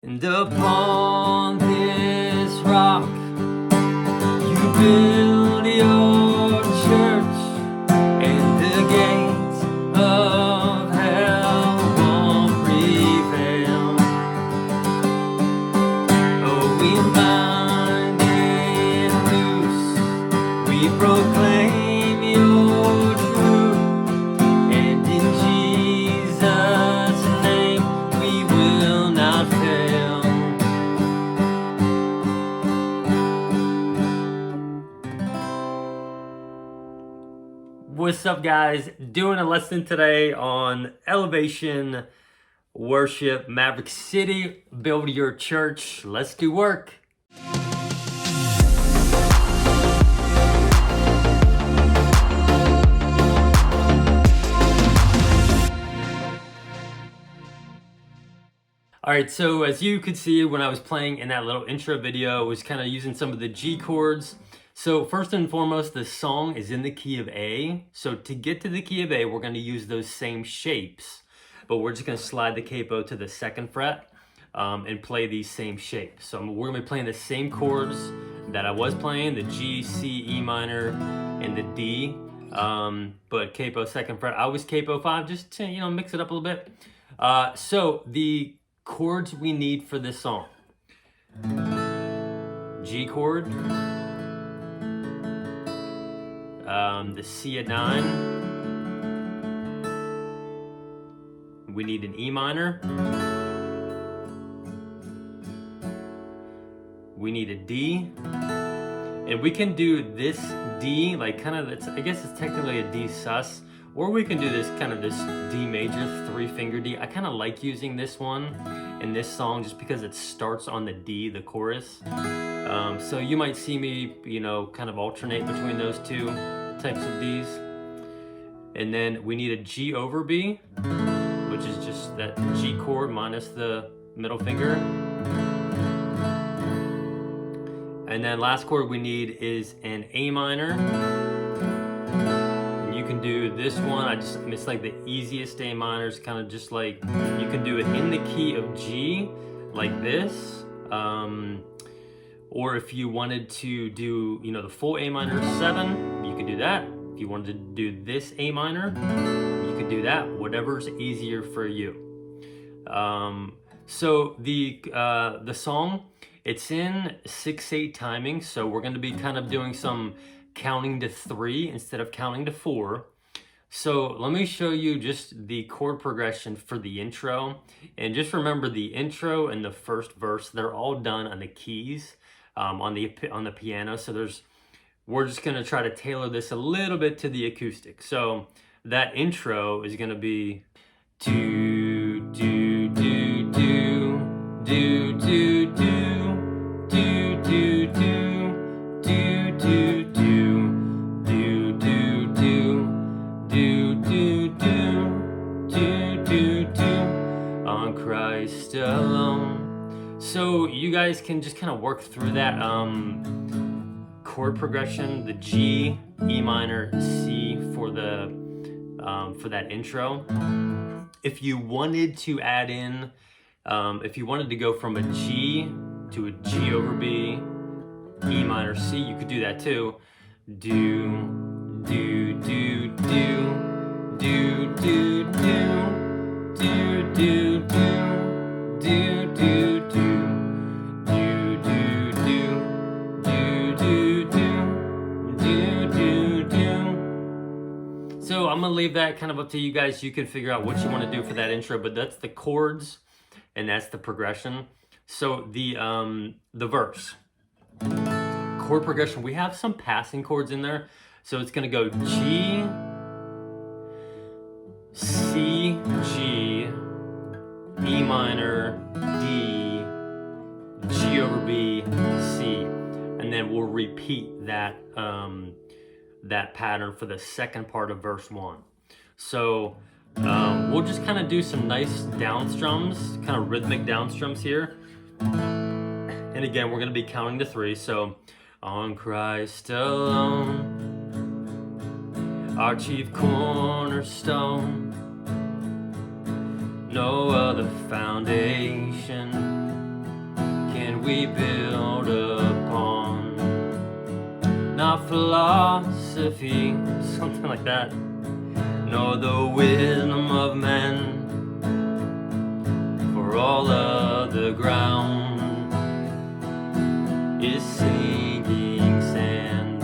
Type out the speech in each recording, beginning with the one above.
And upon this rock you build your church, and the gates of hell won't prevail. Oh, we bind and loose, we proclaim your truth, and in Jesus' name we will not fail. What's up, guys? Doing a lesson today on Elevation Worship Maverick City. Build your church. Let's do work. Alright, so as you could see when I was playing in that little intro video, I was kind of using some of the G chords. So first and foremost, the song is in the key of A. So to get to the key of A, we're going to use those same shapes, but we're just going to slide the capo to the 2nd fret and play these same shapes. So we're going to be playing the same chords that I was playing, the G, C, E minor, and the D. But capo 2nd fret. I was capo 5, just to mix it up a little bit. So the chords we need for this song: G chord, the C at 9, we need an E minor, we need a D, and we can do this D like kind of, I guess it's technically a D sus, or we can do this kind of this D major 3-finger D. I kind of like using this one in this song just because it starts on the D, the chorus. So you might see me, kind of alternate between those two types of Ds. And then we need a G over B, which is just that G chord minus the middle finger. And then last chord we need is an A minor. You can do this one. It's like the easiest A minor. It's kind of just like, you can do it in the key of G like this, or if you wanted to do the full A minor 7, you could do that. If you wanted to do this A minor, you could do that. Whatever's easier for you. So the song, it's in 6/8 timing, so we're going to be kind of doing some counting to 3 instead of counting to 4. So let me show you just the chord progression for the intro. And just remember, the intro and the first verse, they're all done on the keys, on the piano. So we're just going to try to tailor this a little bit to the acoustic. So that intro is going to be do do do do do do do do do do do do. On Christ alone. So you guys can just kind of work through that chord progression, the G, E minor, C for that intro. If you wanted to add in, if you wanted to go from a G to a G over B, E minor, C, you could do that too. Do do do do do do do do do do do do do do. So I'm gonna leave that kind of up to you guys. You can figure out what you want to do for that intro, but that's the chords and that's the progression. So the verse chord progression, we have some passing chords in there. So it's gonna go G, C, G, E minor, D, G over B, C, and then we'll repeat that that pattern for the second part of verse 1. So we'll just kind of do some nice down strums, kind of rhythmic down strums here. And again, we're going to be counting to 3. So on Christ alone, our chief cornerstone, no other foundation we build upon? Not philosophy, something like that, nor the wisdom of men, for all of the ground is sinking sand.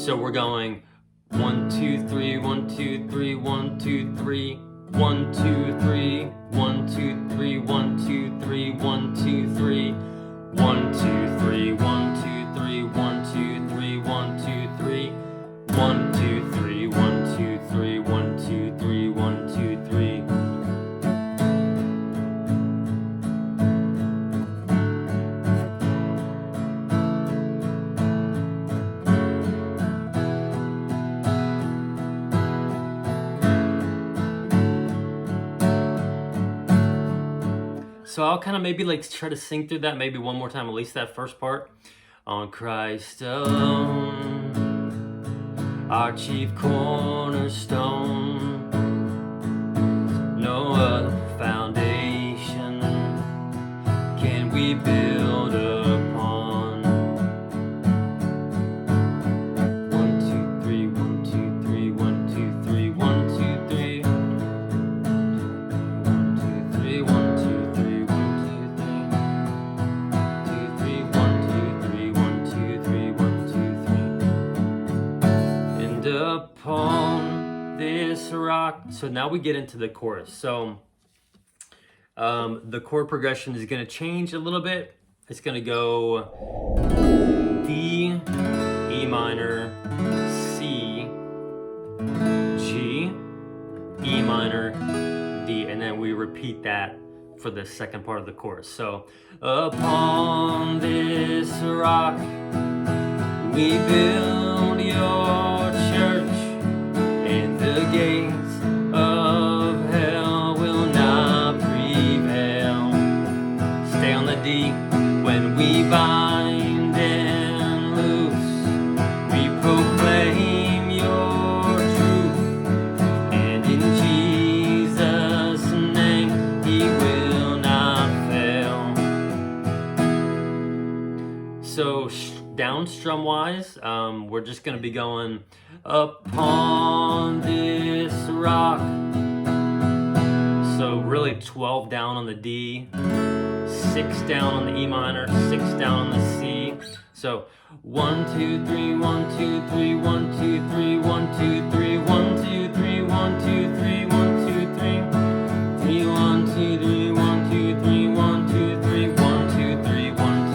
So we're going 1, 2, 3, 1, 2, 3, 1, 2, 3, 1, 2, 3, 1, 2, 3, 1, 2, 3, 1, 2, 3, 1, 2, 3, 1, 2, 3, 1, 2, 3, 1, 2, 3, 1, 2, 3, 1, 2, 3, 1, 2, 3, 1, 2, 3. So I'll kind of maybe like try to sing through that maybe one more time, at least that first part. On Christ alone, our chief cornerstone, no other foundation can we build upon. 1, 2, 3, 1, 2, 3, 1, 2, 3, 1, 2, 3, 1, 2, 3, 1, 2, 3, 1, 2, 3, 1, 2, 3, 1, 2, 3, 1, 2, 3. And upon this rock. So now we get into the chorus. So the chord progression is going to change a little bit. It's going to go D, E minor, C, G, E minor, D, and then we repeat that for the second part of the chorus. So upon this rock we build your church, and the gates of hell will not prevail. Stay on the D. When we bind and loose, we proclaim your truth, and in Jesus' name he will not fail. So down strum wise, we're just going to be going upon this rock. So really 12 down on the D, 6 down on the E minor, 6 down on the C. So 1, 2, 3, 1, 2, 3, 1, 2, 3, 1, 2, 3, 1, 2, 3, 1, 2, 3, 1, 2, 3, 3, 1, 2, 3, 1, 2, 3, 1, 2, 3, 1, 2, 3, 1, 2, 3, 1, 2,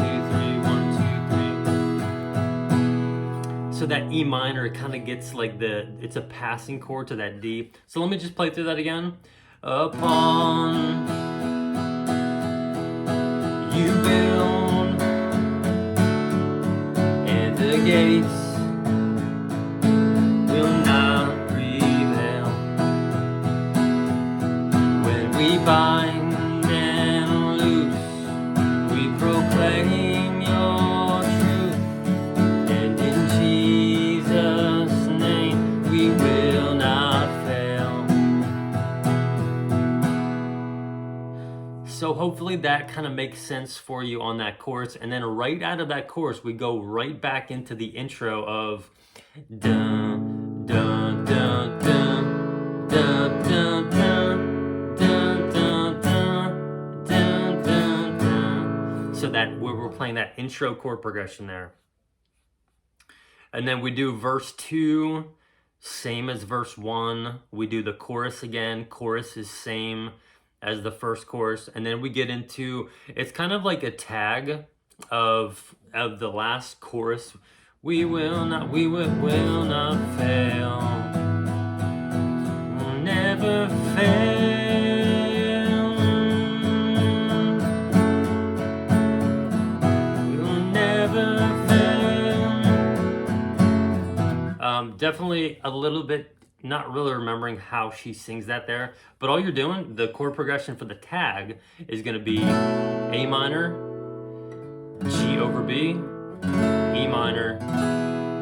3. So that E minor, it kind of gets like it's a passing chord to that D. So let me just play through that again. Upon you build, and the gates will not prevail. When we bind and loose, we proclaim your truth, and in Jesus' name we will not fail. So hopefully that kind of makes sense for you on that chorus. And then right out of that chorus, we go right back into the intro of dun, dun, dun, dun, dun, dun, dun, dun, dun, dun, dun, dun, dun. So that we're playing that intro chord progression there. And then we do verse 2, same as verse 1. We do the chorus again. Chorus is same as the first chorus, and then we get into, it's kind of like a tag of the last chorus. We will not fail, we'll never fail, we'll never fail. Definitely a little bit not really remembering how she sings that there, but all you're doing, the chord progression for the tag is going to be A minor, G over B, E minor,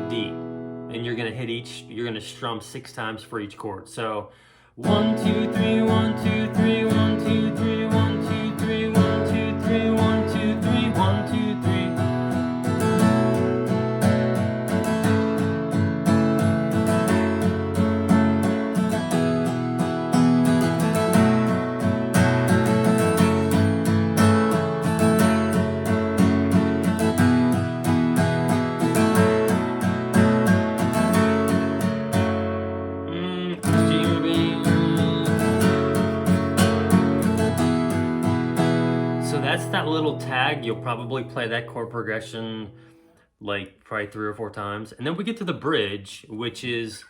D, and you're going to hit you're going to strum 6 times for each chord. So 1, 2, 3, 1, 2, 3, 1, 2, 3, 1, 2, 3, 1. that's that little tag. You'll probably play that chord progression like probably 3 or 4 times. And then we get to the bridge, which is,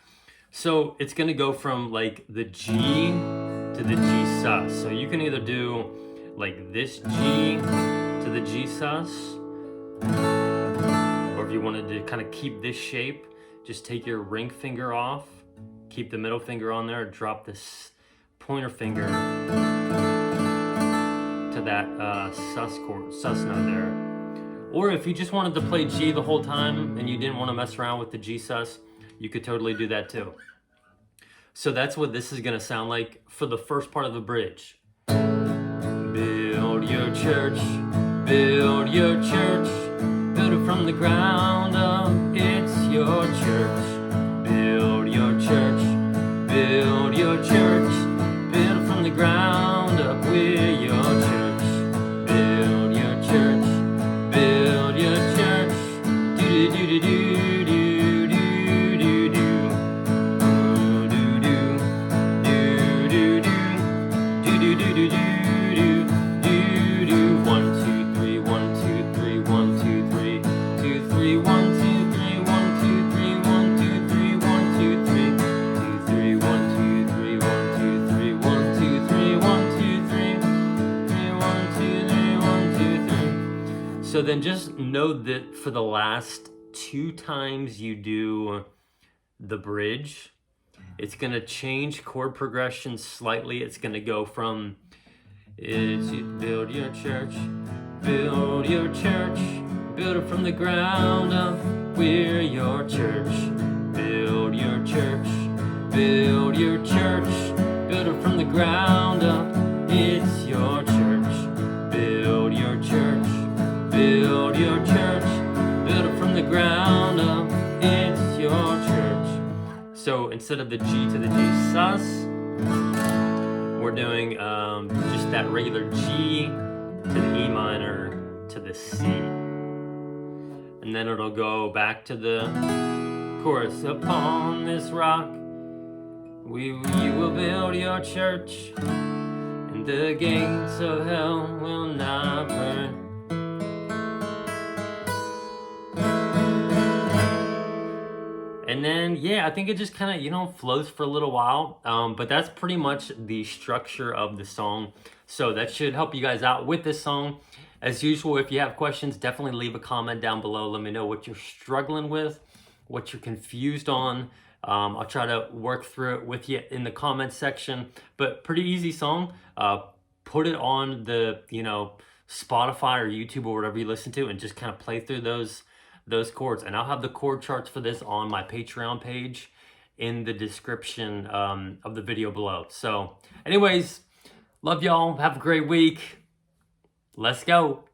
so it's gonna go from like the G to the G sus. So you can either do like this G to the G sus, or if you wanted to kind of keep this shape, just take your ring finger off, keep the middle finger on there, drop this pointer finger to that sus note there. Or if you just wanted to play G the whole time and you didn't want to mess around with the G sus, you could totally do that too. So that's what this is going to sound like for the first part of the bridge. Build your church, build your church, build it from the ground up, it's your church. Build your church, build your church, build it from the ground up, we're your church. Build your church, build your church, So then just know that for the last 2 times you do the bridge, it's gonna change chord progression slightly. It's gonna go from build your church, build your church, build it from the ground up, we're your church. Build your church, build your church, build it from the ground up, it's your church. Build your church, build your church, build it from the ground up, it's your church. So instead of the G to the G sus, we're doing just that regular G to the E minor to the C. And then it'll go back to the chorus. Upon this rock, you will build your church, and the gates of hell will not burn. And then, yeah, I think it just kind of, flows for a little while. But that's pretty much the structure of the song. So that should help you guys out with this song. As usual, if you have questions, definitely leave a comment down below. Let me know what you're struggling with, what you're confused on. I'll try to work through it with you in the comment section. But pretty easy song. Put it on the, Spotify or YouTube or whatever you listen to, and just kind of play through those chords. And I'll have the chord charts for this on my Patreon page in the description of the video below. So anyways, love y'all. Have a great week. Let's go.